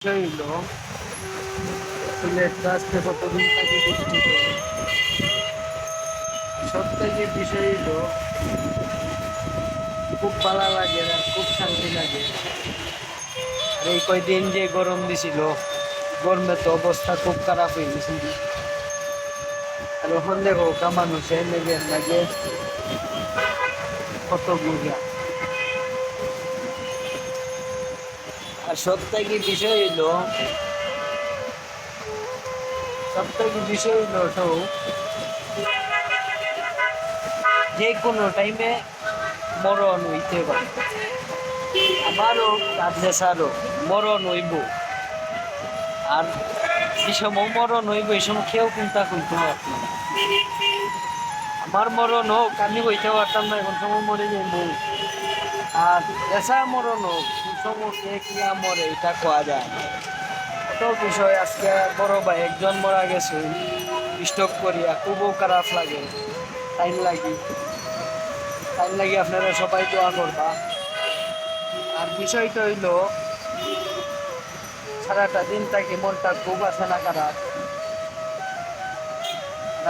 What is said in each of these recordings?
হইল সিলেট আজকে কতদিন থেকে বৃষ্টি পড়ে। সব থেকে বিষয় হইল খুব ভালো লাগে আর খুব শান্তি লাগে। আর এই কয়দিন যে গরম দিছিল, গরমে তো অবস্থা খুব খারাপ হয়ে গেছিল। আর ওখান দেখো মানুষে লেগে লাগে কত গুজা। আর সব থেকে বিষয় হইল তো যে কোনো টাইমে মরণ হইতে পারে। আমারও কাজেসারও মরণ হইব। আর যে সময় মরণ হইব এই সময় কেউ চিন্তা করতে পারত না। আমার মরণ হোক আমি হইতে পারতাম না, এখন সময় মরে যাইব। আর এসা মরণ হোক কোন সময় কে কিনা মরে এটা কোয়া যায় না। এত বিষয়। আজকে বড় ভাই একজন মারা গেছে স্টক করিয়া, খুবও খারাপ লাগে। টাইম লাগি আপনারা সবাই দোয়া করবা। আর বিষয়টা হইল সারাটা দিন থেকে মনটা খুব আছে না খারাপ।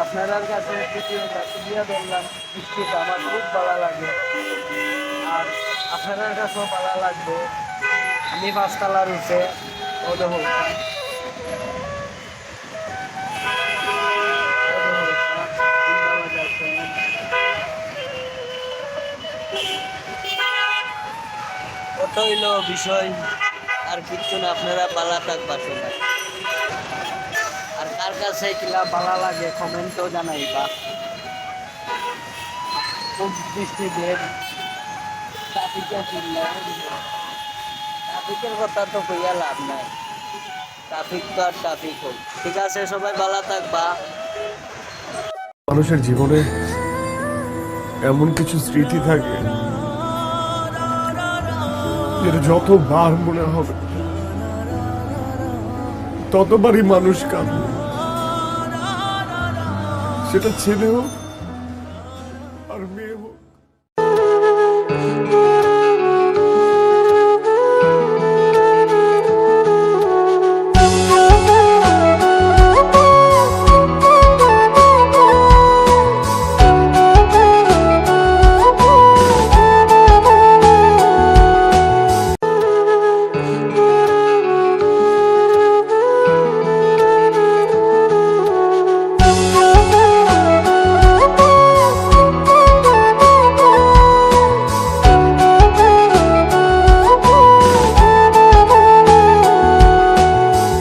আপনার কাছে ভিডিওটা তুলিয়া ধরলাম, বৃষ্টিটা আমার খুব ভালো লাগে। আর আপনার কাছেও ভালো লাগবে। আমি পাঁচতলার উঠে ওদের হোক কত হইল বিষয়। আর কিচ্ছু না, আপনারা ভালো থাকবা সবাই। আর কার কাছে কিলা ভালো লাগে কমেন্টও জানাইবা। খুব বৃষ্টি দেব ট্রাফিকের কথা তো কইয়া লাভ নাই। ট্রাফিক তো আর ট্রাফিক হোক। ঠিক আছে, সবাই ভালো থাকবা। মানুষের জীবনে এমন কিছু স্মৃতি থাকে যেটা যতবার মনে হবে ততবারই মানুষ কাঁদবে। সেটা ছেলে হোক